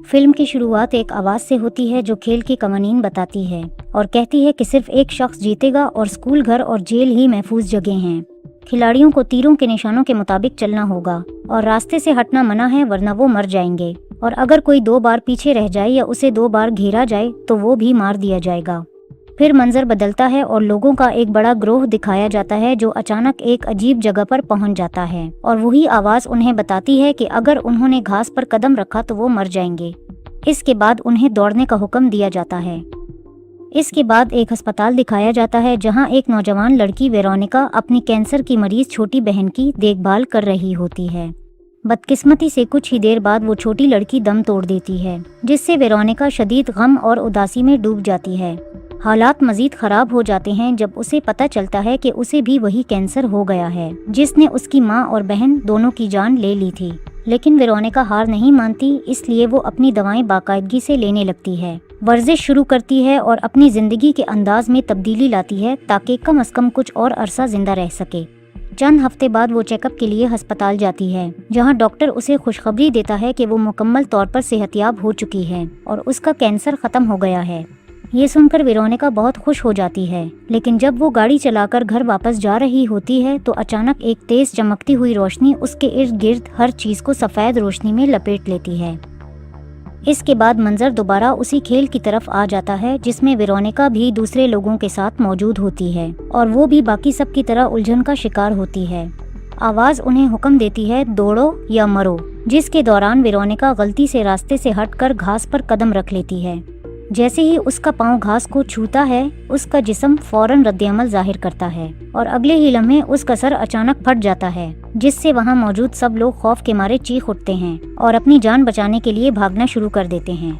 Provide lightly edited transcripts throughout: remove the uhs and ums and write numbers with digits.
Film की शुरुआत एक आवाज़ से होती है जो खेल के कवानीन बताती है और कहती है कि सिर्फ एक शख्स जीतेगा और स्कूल, घर और जेल ही महफूज जगह हैं। खिलाड़ियों को तीरों के निशानों के मुताबिक चलना होगा और रास्ते से हटना मना है, वरना वो मर जाएंगे। और अगर कोई 2 बार पीछे रह जाए या उसे 2 बार घेरा जाए तो वो भी मार दिया जाएगा। फिर मंजर बदलता है और लोगों का एक बड़ा ग्रोह दिखाया जाता है जो अचानक एक अजीब जगह पर पहुंच जाता है और वही आवाज़ उन्हें बताती है कि अगर उन्होंने घास पर कदम रखा तो वो मर जाएंगे। इसके बाद उन्हें दौड़ने का हुक्म दिया जाता है। इसके बाद एक अस्पताल दिखाया जाता है जहां एक नौजवान लड़की वेरोनिका अपनी कैंसर की मरीज छोटी बहन की देखभाल कर रही होती है। बदकिस्मती से कुछ ही देर बाद वो छोटी लड़की दम तोड़ देती है, जिससे वेरोनिका शदीद गम और उदासी में डूब जाती है। हालात मजीद खराब हो जाते हैं जब उसे पता चलता है कि उसे भी वही कैंसर हो गया है जिसने उसकी माँ और बहन दोनों की जान ले ली थी। लेकिन वेरोनिका हार नहीं मानती, इसलिए वो अपनी दवाएं बाकायदगी से लेने लगती है, वर्जिश शुरू करती है और अपनी जिंदगी के अंदाज में तब्दीली लाती है ताकि कम से कम कुछ और अरसा जिंदा रह सके। चंद हफ्ते बाद वो चेकअप के लिए अस्पताल जाती है, जहां डॉक्टर उसे खुशखबरी देता है कि वो मुकम्मल तौर पर सेहतयाब हो चुकी है और उसका कैंसर खत्म हो गया है। ये सुनकर वेरोनिका बहुत खुश हो जाती है, लेकिन जब वो गाड़ी चलाकर घर वापस जा रही होती है तो अचानक एक तेज चमकती हुई रोशनी उसके इर्द गिर्द हर चीज को सफेद रोशनी में लपेट लेती है। इसके बाद मंजर दोबारा उसी खेल की तरफ आ जाता है जिसमें वेरोनिका भी दूसरे लोगों के साथ मौजूद होती है और वो भी बाकी सब की तरह उलझन का शिकार होती है। आवाज उन्हें हुक्म देती है, दौड़ो या मरो, जिसके दौरान वेरोनिका गलती से रास्ते से हटकर घास पर कदम रख लेती है। जैसे ही उसका पांव घास को छूता है, उसका जिस्म फौरन रद्देअमल जाहिर करता है और अगले ही लम्हे उसका सर अचानक फट जाता है, जिससे वहां मौजूद सब लोग खौफ के मारे चीख उठते हैं और अपनी जान बचाने के लिए भागना शुरू कर देते हैं।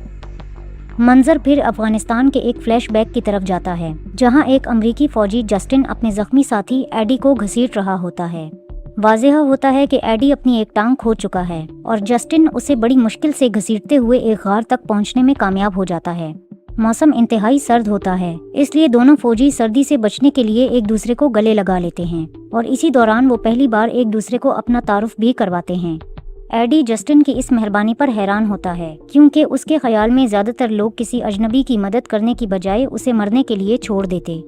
मंजर फिर अफगानिस्तान के एक फ्लैशबैक की तरफ जाता है, जहां एक अमरीकी फौजी जस्टिन अपने जख्मी साथी एडी को घसीट रहा होता है। वाज़ेह होता है कि एडी अपनी एक टांग खो चुका है और जस्टिन उसे बड़ी मुश्किल से घसीटते हुए एक गार तक पहुंचने में कामयाब हो जाता है। मौसम इंतहाई सर्द होता है, इसलिए दोनों फौजी सर्दी से बचने के लिए एक दूसरे को गले लगा लेते हैं और इसी दौरान वो पहली बार एक दूसरे को अपना तारुफ भी करवाते हैं। एडी जस्टिन की इस मेहरबानी पर हैरान होता है, क्योंकि उसके ख्याल में ज्यादातर लोग किसी अजनबी की मदद करने की बजाय उसे मरने के लिए छोड़ देते।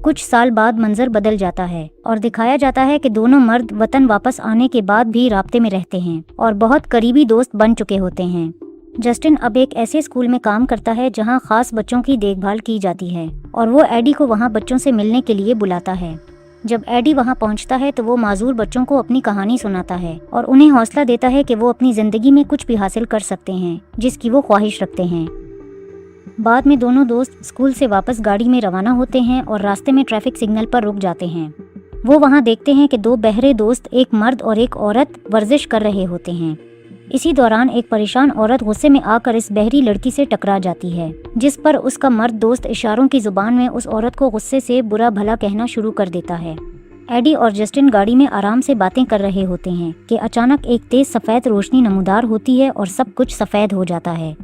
कुछ साल बाद मंजर बदल जाता है और दिखाया जाता है कि दोनों मर्द वतन वापस आने के बाद भी राब्ते में रहते हैं और बहुत करीबी दोस्त बन चुके होते हैं। जस्टिन अब एक ऐसे स्कूल में काम करता है जहां खास बच्चों की देखभाल की जाती है और वो एडी को वहां बच्चों से मिलने के लिए बुलाता है। जब एडी वहां पहुंचता है तो वो माजूर बच्चों को अपनी कहानी सुनाता है और उन्हें हौसला देता है कि वो अपनी जिंदगी में कुछ भी हासिल कर सकते हैं जिसकी वो ख्वाहिश रखते हैं। बाद में दोनों दोस्त स्कूल से वापस गाड़ी में रवाना होते हैं और रास्ते में ट्रैफिक सिग्नल पर रुक जाते हैं। वो वहां देखते हैं कि 2 बहरे दोस्त, एक मर्द और एक औरत, वर्जिश कर रहे होते हैं। इसी दौरान एक परेशान औरत गुस्से में आकर इस बहरी लड़की से टकरा जाती है, जिस पर उसका मर्द दोस्त इशारों की जुबान में उस औरत को गुस्से से बुरा भला कहना शुरू कर देता है। एडी और जस्टिन गाड़ी में आराम से बातें कर रहे होते हैं कि अचानक एक तेज सफेद रोशनी नमूदार होती है और सब कुछ सफेद हो जाता है।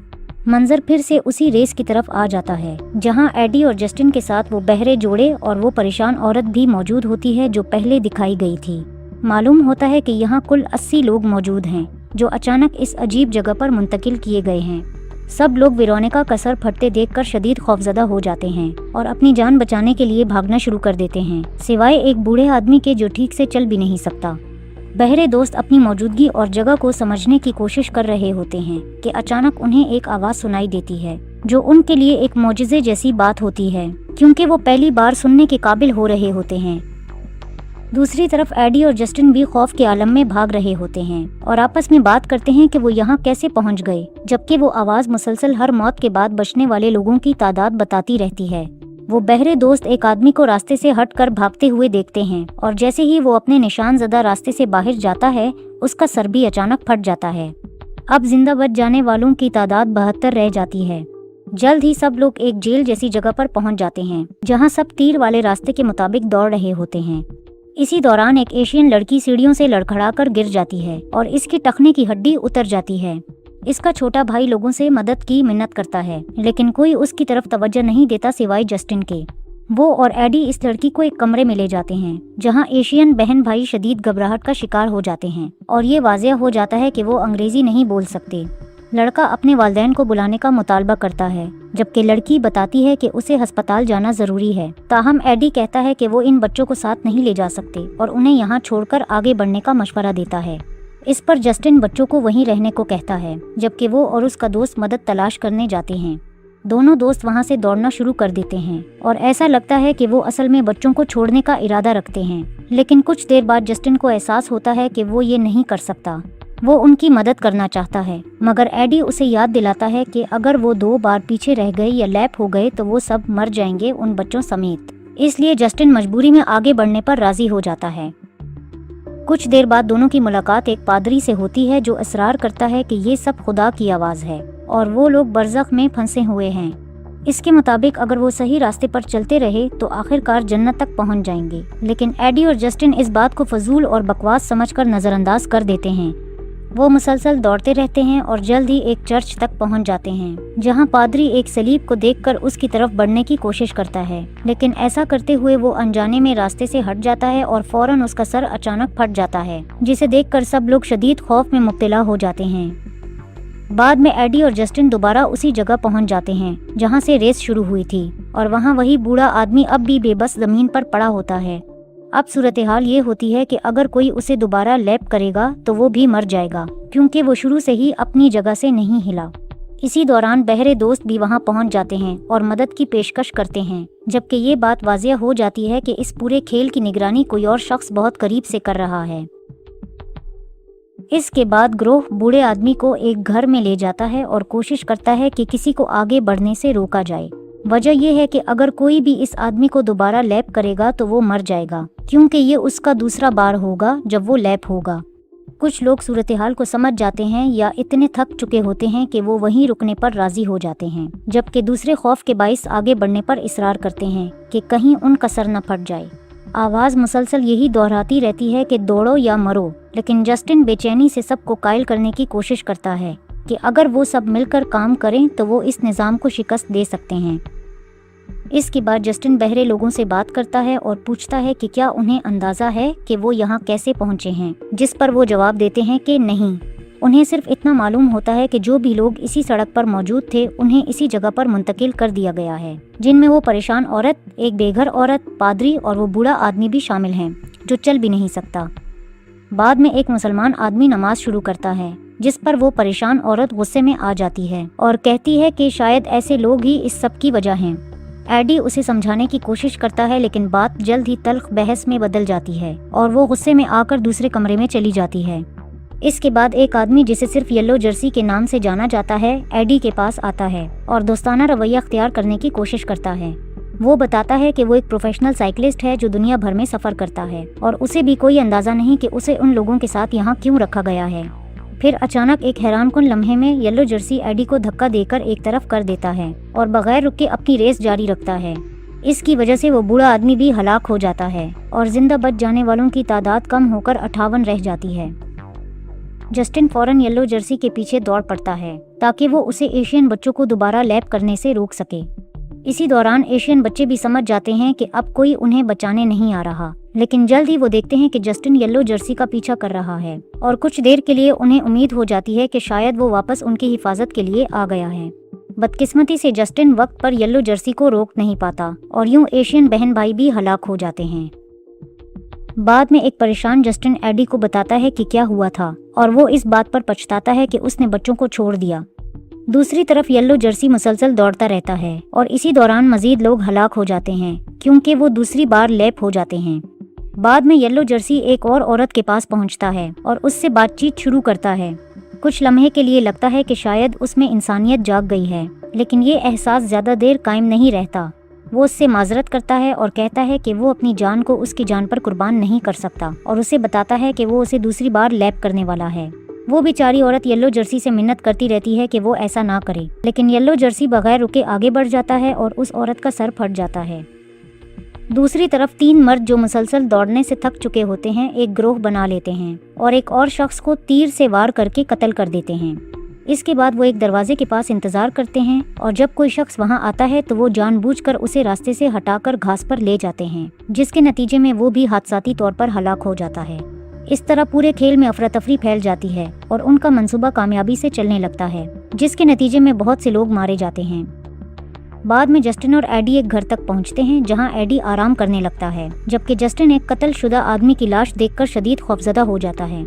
मंजर फिर से उसी रेस की तरफ आ जाता है, जहां एडी और जस्टिन के साथ वो बहरे जोड़े और वो परेशान औरत भी मौजूद होती है जो पहले दिखाई गई थी। मालूम होता है कि यहाँ कुल 80 लोग मौजूद हैं जो अचानक इस अजीब जगह पर मुंतकिल किए गए हैं। सब लोग वेरोनिका का सर फटते देखकर शदीद खौफजदा हो जाते हैं और अपनी जान बचाने के लिए भागना शुरू कर देते हैं, सिवाय एक बूढ़े आदमी के जो ठीक से चल भी नहीं सकता। बहरे दोस्त अपनी मौजूदगी और जगह को समझने की कोशिश कर रहे होते हैं कि अचानक उन्हें एक आवाज़ सुनाई देती है जो उनके लिए एक मौजिज़े जैसी बात होती है, क्योंकि वो पहली बार सुनने के काबिल हो रहे होते हैं। दूसरी तरफ एडी और जस्टिन भी खौफ के आलम में भाग रहे होते हैं और आपस में बात करते हैं कि वो यहाँ कैसे पहुँच गए, जबकि वो आवाज़ मुसलसल हर मौत के बाद बचने वाले लोगों की तादाद बताती रहती है। वो बहरे दोस्त एक आदमी को रास्ते से हटकर भागते हुए देखते हैं और जैसे ही वो अपने निशान ज़दा रास्ते से बाहर जाता है, उसका सर भी अचानक फट जाता है। अब जिंदा बच जाने वालों की तादाद 72 रह जाती है। जल्द ही सब लोग एक जेल जैसी जगह पर पहुंच जाते हैं, जहां सब तीर वाले रास्ते के मुताबिक दौड़ रहे होते हैं। इसी दौरान एक एशियन लड़की सीढ़ियों से लड़खड़ाकर गिर जाती है और इसकी टखने की हड्डी उतर जाती है। इसका छोटा भाई लोगों से मदद की मिन्नत करता है, लेकिन कोई उसकी तरफ तवज्जो नहीं देता सिवाय जस्टिन के। वो और एडी इस लड़की को एक कमरे में ले जाते हैं, जहां एशियन बहन भाई शदीद घबराहट का शिकार हो जाते हैं और ये वाज़ेह हो जाता है कि वो अंग्रेजी नहीं बोल सकते। लड़का अपने वालिदैन को बुलाने का मुतालबा करता है, जबकि लड़की बताती है कि उसे अस्पताल जाना जरूरी है। ताहम एडी कहता है कि वो इन बच्चों को साथ नहीं ले जा सकते और उन्हें यहाँ छोड़कर आगे बढ़ने का मशवरा देता है। इस पर जस्टिन बच्चों को वहीं रहने को कहता है, जबकि वो और उसका दोस्त मदद तलाश करने जाते हैं। दोनों दोस्त वहां से दौड़ना शुरू कर देते हैं और ऐसा लगता है कि वो असल में बच्चों को छोड़ने का इरादा रखते हैं, लेकिन कुछ देर बाद जस्टिन को एहसास होता है कि वो ये नहीं कर सकता। वो उनकी मदद करना चाहता है, मगर एडी उसे याद दिलाता है कि अगर वो 2 बार पीछे रह गए या लैप हो गए तो वो सब मर जाएंगे, उन बच्चों समेत। इसलिए जस्टिन मजबूरी में आगे बढ़ने पर राजी हो जाता है। कुछ देर बाद दोनों की मुलाकात एक पादरी से होती है, जो इसरार करता है कि ये सब खुदा की आवाज़ है और वो लोग बरज़ख में फंसे हुए हैं। इसके मुताबिक अगर वो सही रास्ते पर चलते रहे तो आखिरकार जन्नत तक पहुंच जाएंगे। लेकिन एडी और जस्टिन इस बात को फजूल और बकवास समझकर नज़रअंदाज कर देते हैं। वो मुसलसल दौड़ते रहते हैं और जल्द ही एक चर्च तक पहुंच जाते हैं, जहां पादरी एक सलीब को देखकर उसकी तरफ बढ़ने की कोशिश करता है, लेकिन ऐसा करते हुए वो अनजाने में रास्ते से हट जाता है और फौरन उसका सर अचानक फट जाता है, जिसे देखकर सब लोग शदीद खौफ में मुब्तला हो जाते हैं। बाद में एडी और जस्टिन दोबारा उसी जगह पहुंच जाते हैं जहां से रेस शुरू हुई थी, और वहां वही बूढ़ा आदमी अब भी बेबस जमीन पर पड़ा होता है। अब सूरत हाल ये होती है कि अगर कोई उसे दोबारा लैप करेगा तो वो भी मर जाएगा, क्योंकि वो शुरू से ही अपनी जगह से नहीं हिला। इसी दौरान बहरे दोस्त भी वहां पहुंच जाते हैं और मदद की पेशकश करते हैं, जबकि ये बात वाज़िया हो जाती है कि इस पूरे खेल की निगरानी कोई और शख्स बहुत करीब से कर रहा है। इसके बाद ग्रोह बूढ़े आदमी को एक घर में ले जाता है और कोशिश करता है कि किसी को आगे बढ़ने से रोका जाए। वजह यह है कि अगर कोई भी इस आदमी को दोबारा लैप करेगा तो वो मर जाएगा, क्योंकि ये उसका दूसरा बार होगा जब वो लैप होगा। कुछ लोग सूरत हाल को समझ जाते हैं या इतने थक चुके होते हैं कि वो वहीं रुकने पर राजी हो जाते हैं, जबकि दूसरे खौफ के बाइस आगे बढ़ने पर इसरार करते हैं कि कहीं उनका सर न फट जाए। आवाज़ मुसलसल यही दोहराती रहती है कि दौड़ो या मरो, लेकिन जस्टिन बेचैनी से सबको कायल करने की कोशिश करता है कि अगर वो सब मिलकर काम करें तो वो इस निज़ाम को शिकस्त दे सकते हैं। इसके बाद जस्टिन बहरे लोगों से बात करता है और पूछता है कि क्या उन्हें अंदाज़ा है कि वो यहाँ कैसे पहुँचे हैं, जिस पर वो जवाब देते हैं कि नहीं। उन्हें सिर्फ इतना मालूम होता है कि जो भी लोग इसी सड़क पर मौजूद थे उन्हें इसी जगह पर मुंतकिल कर दिया गया है, जिनमें वो परेशान औरत, एक बेघर औरत, पादरी और वो बूढ़ा आदमी भी शामिल हैं जो चल भी नहीं सकता। बाद में एक मुसलमान आदमी नमाज शुरू करता है, जिस पर वो परेशान औरत गुस्से में आ जाती है और कहती है कि शायद ऐसे लोग ही इस सब की वजह हैं। एडी उसे समझाने की कोशिश करता है, लेकिन बात जल्द ही तल्ख बहस में बदल जाती है और वो गुस्से में आकर दूसरे कमरे में चली जाती है। इसके बाद एक आदमी जिसे सिर्फ येलो जर्सी के नाम से जाना जाता है एडी के पास आता है और दोस्ताना रवैया अख्तियार करने की कोशिश करता है। वो बताता है कि वो एक प्रोफेशनल साइकिलिस्ट है जो दुनिया भर में सफ़र करता है और उसे भी कोई अंदाज़ा नहीं कि उसे उन लोगों के साथ यहाँ क्यों रखा गया है। फिर अचानक एक हैरानकुन लम्हे में येलो जर्सी एडी को धक्का देकर एक तरफ कर देता है और बगैर रुके अपनी रेस जारी रखता है। इसकी वजह से वो बूढ़ा आदमी भी हलाक हो जाता है और जिंदा बच जाने वालों की तादाद कम होकर 58 रह जाती है। जस्टिन फौरन येलो जर्सी के पीछे दौड़ पड़ता है ताकि वो उसे एशियन बच्चों को दोबारा लैप करने से रोक सके। इसी दौरान एशियन बच्चे भी समझ जाते हैं कि अब कोई उन्हें बचाने नहीं आ रहा, लेकिन जल्द ही वो देखते हैं कि जस्टिन येलो जर्सी का पीछा कर रहा है और कुछ देर के लिए उन्हें उम्मीद हो जाती है कि शायद वो वापस उनकी हिफाजत के लिए आ गया है। बदकिस्मती से जस्टिन वक्त पर येलो जर्सी को रोक नहीं पाता और यूं एशियन बहन भाई भी हलाक हो जाते हैं। बाद में एक परेशान जस्टिन एडी को बताता है कि क्या हुआ था और वो इस बात पर पछताता है कि उसने बच्चों को छोड़ दिया। दूसरी तरफ येलो जर्सी मुसलसल दौड़ता रहता है और इसी दौरान मजीद लोग हलाक हो जाते हैं क्योंकि वो दूसरी बार लैप हो जाते हैं। बाद में येलो जर्सी एक और औरत के पास पहुंचता है और उससे बातचीत शुरू करता है। कुछ लम्हे के लिए लगता है कि शायद उसमें इंसानियत जाग गई है, लेकिन ये एहसास ज़्यादा देर कायम नहीं रहता। वो उससे माजरत करता है और कहता है कि वो अपनी जान को उसकी जान पर कुर्बान नहीं कर सकता और उसे बताता है कि वो उसे दूसरी बार लैप करने वाला है। वो बेचारी औरत येलो जर्सी से मिन्नत करती रहती है कि वो ऐसा ना करे, लेकिन येलो जर्सी बगैर रुके आगे बढ़ जाता है और उस औरत का सर फट जाता है। दूसरी तरफ 3 मर्द जो मुसलसल दौड़ने से थक चुके होते हैं एक ग्रोह बना लेते हैं और एक और शख्स को तीर से वार करके कत्ल कर देते हैं। इसके बाद वो एक दरवाजे के पास इंतजार करते हैं और जब कोई शख्स वहां आता है तो वो जानबूझकर उसे रास्ते से हटाकर घास पर ले जाते हैं, जिसके नतीजे में वो भी हादसाती तौर पर हलाक हो जाता है। इस तरह पूरे खेल में अफरा तफरी फैल जाती है और उनका मंसूबा कामयाबी से चलने लगता है, जिसके नतीजे में बहुत से लोग मारे जाते हैं। बाद में जस्टिन और एडी एक घर तक पहुंचते हैं, जहां एडी आराम करने लगता है, जबकि जस्टिन एक कत्लशुदा आदमी की लाश देखकर शदीद खौफजदा हो जाता है।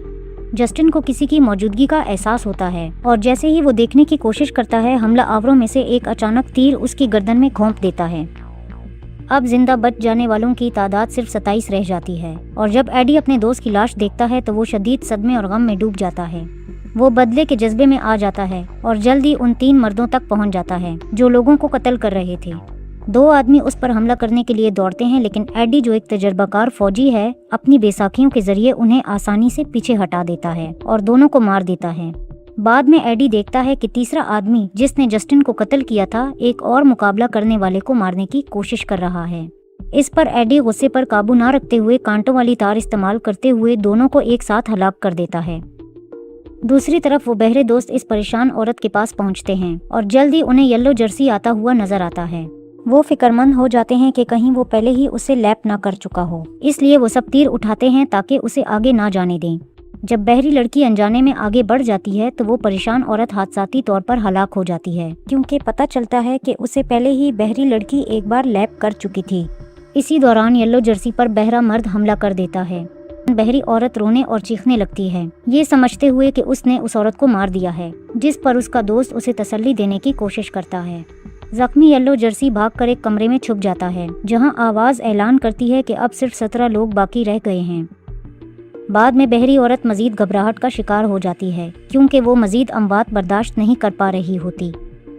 जस्टिन को किसी की मौजूदगी का एहसास होता है और जैसे ही वो देखने की कोशिश करता है, हमला आवरों में से एक अचानक तीर उसकी गर्दन में घोंप देता है। अब जिंदा बच जाने वालों की तादाद सिर्फ 27 रह जाती है और जब एडी अपने दोस्त की लाश देखता है तो वो शदीद सदमे और गम में डूब जाता है। वो बदले के जज्बे में आ जाता है और जल्दी उन 3 मर्दों तक पहुंच जाता है जो लोगों को कत्ल कर रहे थे। 2 आदमी उस पर हमला करने के लिए दौड़ते हैं, लेकिन एडी जो एक तजर्बाकार फौजी है, अपनी बेसाखियों के जरिए उन्हें आसानी से पीछे हटा देता है और दोनों को मार देता है। बाद में एडी देखता है कि तीसरा आदमी जिसने जस्टिन को कत्ल किया था, एक और मुकाबला करने वाले को मारने की कोशिश कर रहा है। इस पर एडी गुस्से पर काबू ना रखते हुए कांटों वाली तार इस्तेमाल करते हुए दोनों को एक साथ हलाक कर देता है। दूसरी तरफ वो बहरे दोस्त इस परेशान औरत के पास पहुंचते हैं और जल्दी उन्हें येलो जर्सी आता हुआ नजर आता है। वो फिक्रमंद हो जाते हैं कि कहीं वो पहले ही उसे लैप ना कर चुका हो, इसलिए वो सब तीर उठाते हैं ताकि उसे आगे ना जाने दें। जब बहरी लड़की अनजाने में आगे बढ़ जाती है तो वो परेशान औरत हादसाती तौर पर हलाक हो जाती है, क्योंकि पता चलता है कि उसे पहले ही बहरी लड़की एक बार लैप कर चुकी थी। इसी दौरान येलो जर्सी पर बहरा मर्द हमला कर देता है। बहरी औरत रोने और चीखने लगती है, ये समझते हुए कि उसने उस औरत को मार दिया है, जिस पर उसका दोस्त उसे तसल्ली देने की कोशिश करता है। जख्मी येलो जर्सी भागकर एक कमरे में छुप जाता है, जहां आवाज ऐलान करती है कि अब सिर्फ 17 लोग बाकी रह गए हैं। बाद में बहरी औरत मजीद घबराहट का शिकार हो जाती है, क्योंकि वो मजीद अमवात बर्दाश्त नहीं कर पा रही होती।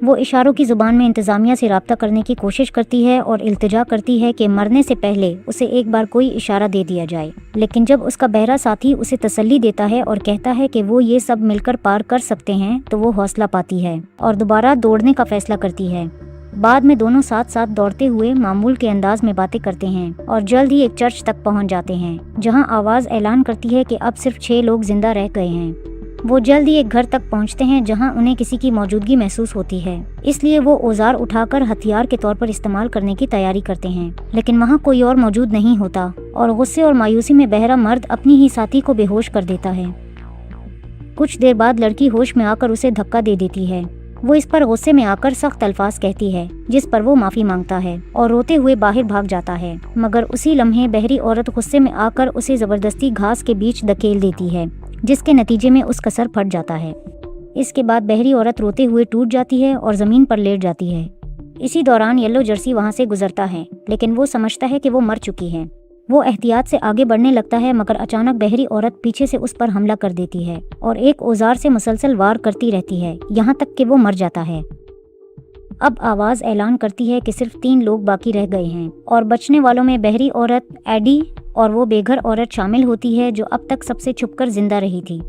वो इशारों की जुबान में इंतजामिया से राब्ता करने की कोशिश करती है और इल्तिजा करती है कि मरने से पहले उसे एक बार कोई इशारा दे दिया जाए, लेकिन जब उसका बहरा साथी उसे तसल्ली देता है और कहता है कि वो ये सब मिलकर पार कर सकते हैं, तो वो हौसला पाती है और दोबारा दौड़ने का फैसला करती है। बाद में दोनों साथ साथ दौड़ते हुए मामूल के अंदाज में बातें करते हैं और जल्द ही एक चर्च तक पहुंच जाते हैं, जहां आवाज ऐलान करती है कि अब सिर्फ 6 लोग जिंदा रह गए हैं। वो जल्द ही एक घर तक पहुंचते हैं, जहां उन्हें किसी की मौजूदगी महसूस होती है, इसलिए वो औजार उठाकर हथियार के तौर पर इस्तेमाल करने की तैयारी करते हैं, लेकिन वहां कोई और मौजूद नहीं होता और गुस्से और मायूसी में बहरा मर्द अपनी ही साथी को बेहोश कर देता है। कुछ देर बाद लड़की होश में आकर उसे धक्का दे देती है। वो इस पर गुस्से में आकर सख्त अल्फाज कहती है, जिस पर वो माफी मांगता है और रोते हुए बाहर भाग जाता है, मगर उसी लम्हे बहरी औरत गुस्से में आकर उसे जबरदस्ती घास के बीच धकेल देती है, जिसके नतीजे में उसका सर फट जाता है। इसके बाद बहरी औरत रोते हुए टूट जाती है और जमीन पर लेट जाती है। इसी दौरान येलो जर्सी वहां से गुजरता है, लेकिन वो समझता है कि वो मर चुकी है। वो एहतियात से आगे बढ़ने लगता है, मगर अचानक बहरी औरत पीछे से उस पर हमला कर देती है और एक औजार से मुसलसल वार करती रहती है, यहाँ तक कि वो मर जाता है। अब आवाज ऐलान करती है कि सिर्फ 3 लोग बाकी रह गए हैं और बचने वालों में बहरी औरत, एडी और वो बेघर औरत शामिल होती है जो अब तक सबसे छुपकर जिंदा रही थी।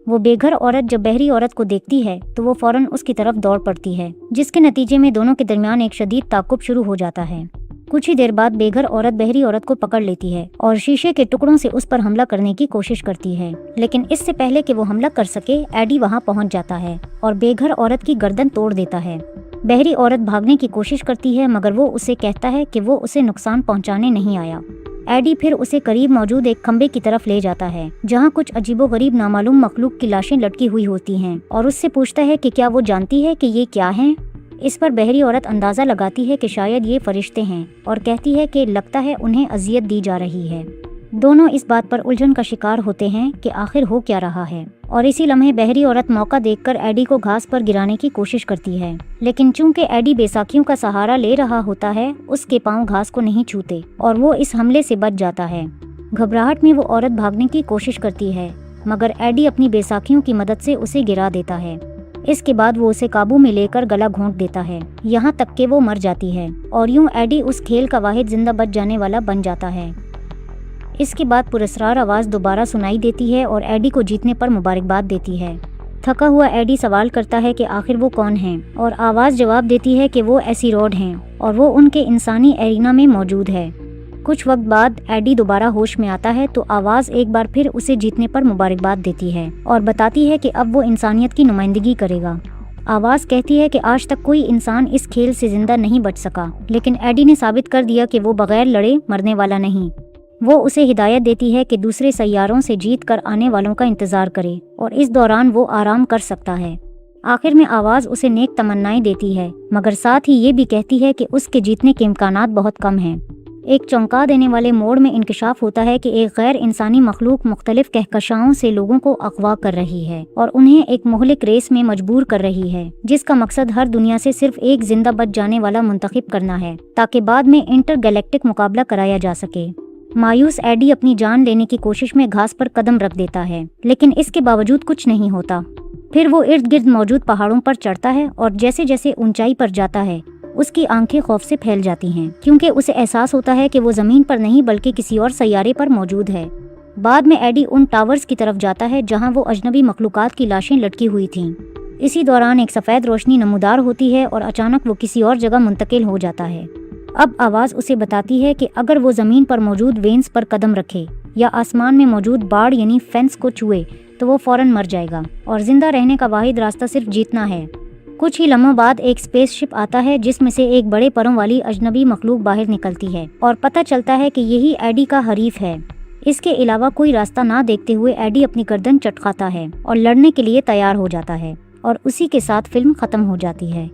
वो बेघर औरत जब बहरी औरत को देखती है तो वो फौरन उसकी तरफ दौड़ पड़ती है, जिसके नतीजे में दोनों के दरमियान एक शदीद ताकुब शुरू हो जाता है। कुछ ही देर बाद बेघर औरत बहरी औरत को पकड़ लेती है और शीशे के टुकड़ों से उस पर हमला करने की कोशिश करती है, लेकिन इससे पहले कि वो हमला कर सके, एडी वहां पहुंच जाता है और बेघर औरत की गर्दन तोड़ देता है। बहरी औरत भागने की कोशिश करती है, मगर वो उसे कहता है कि वो उसे नुकसान पहुंचाने नहीं आया। एडी फिर उसे करीब मौजूद एक खंबे की तरफ ले जाता है, जहां कुछ अजीबोगरीब नामालूम मखलूक की लाशें लटकी हुई होती हैं, और उससे पूछता है कि क्या वो जानती है कि ये क्या हैं। इस पर बहरी औरत अंदाजा लगाती है कि शायद ये फरिश्ते हैं और कहती है कि लगता है उन्हें अजियत दी जा रही है। दोनों इस बात पर उलझन का शिकार होते हैं कि आखिर हो क्या रहा है, और इसी लम्हे बहरी औरत मौका देखकर एडी को घास पर गिराने की कोशिश करती है, लेकिन चूंकि एडी बेसाखियों का सहारा ले रहा होता है, उसके पांव घास को नहीं छूते और वो इस हमले से बच जाता है। घबराहट में वो औरत भागने की कोशिश करती है, मगर एडी अपनी बेसाखियों की मदद से उसे गिरा देता है। इसके बाद वो उसे काबू में लेकर गला घोंट देता है, यहाँ तक कि वो मर जाती है, और यूं एडी उस खेल का वाहिद जिंदा बच जाने वाला बन जाता है। इसके बाद पुरस्कार आवाज दोबारा सुनाई देती है और एडी को जीतने पर मुबारकबाद देती है। थका हुआ एडी सवाल करता है कि आखिर वो कौन है, और आवाज जवाब देती है कि वो एसीरोड हैं और वो उनके इंसानी एरिना में मौजूद है। कुछ वक्त बाद एडी दोबारा होश में आता है, तो आवाज एक बार फिर उसे जीतने पर मुबारकबाद देती है और बताती है कि अब वो इंसानियत की नुमाइंदगी करेगा। आवाज कहती है कि आज तक कोई इंसान इस खेल से जिंदा नहीं बच सका, लेकिन एडी ने साबित कर दिया कि वो बगैर लड़े मरने वाला नहीं। وہ اسے ہدایت دیتی ہے کہ دوسرے سیاروں سے جیت کر آنے والوں کا انتظار کرے اور اس دوران وہ آرام کر سکتا ہے۔ آخر میں آواز اسے نیک تمنائیں دیتی ہے، مگر ساتھ ہی یہ بھی کہتی ہے کہ اس کے جیتنے کے امکانات بہت کم ہیں۔ ایک چونکا دینے والے موڑ میں انکشاف ہوتا ہے کہ ایک غیر انسانی مخلوق مختلف کہکشاؤں سے لوگوں کو اغوا کر رہی ہے اور انہیں ایک مہلک ریس میں مجبور کر رہی ہے، جس کا مقصد ہر دنیا سے صرف ایک زندہ بچ جانے والا منتخب کرنا ہے تاکہ بعد میں انٹر گیلیکٹک مقابلہ کرایا جا سکے۔ مایوس ایڈی اپنی جان لینے کی کوشش میں گھاس پر قدم رکھ دیتا ہے، لیکن اس کے باوجود کچھ نہیں ہوتا۔ پھر وہ ارد گرد موجود پہاڑوں پر چڑھتا ہے اور جیسے جیسے اونچائی پر جاتا ہے اس کی آنکھیں خوف سے پھیل جاتی ہیں، کیونکہ اسے احساس ہوتا ہے کہ وہ زمین پر نہیں بلکہ کسی اور سیارے پر موجود ہے۔ بعد میں ایڈی ان ٹاورز کی طرف جاتا ہے جہاں وہ اجنبی مخلوقات کی لاشیں لٹکی ہوئی تھیں۔ اسی دوران ایک سفید روشنی نمودار ہوتی ہے اور اچانک وہ کسی اور جگہ منتقل ہو جاتا ہے۔ اب آواز اسے بتاتی ہے کہ اگر وہ زمین پر موجود وینز پر قدم رکھے یا آسمان میں موجود باڑ یعنی فینس کو چھوئے تو وہ فوراً مر جائے گا اور زندہ رہنے کا واحد راستہ صرف جیتنا ہے۔ کچھ ہی لمحوں بعد ایک اسپیس شپ آتا ہے جس میں سے ایک بڑے پروں والی اجنبی مخلوق باہر نکلتی ہے اور پتہ چلتا ہے کہ یہی ایڈی کا حریف ہے۔ اس کے علاوہ کوئی راستہ نہ دیکھتے ہوئے ایڈی اپنی گردن چٹکاتا ہے اور لڑنے کے لیے تیار ہو جاتا ہے، اور اسی کے ساتھ فلم ختم ہو جاتی ہے۔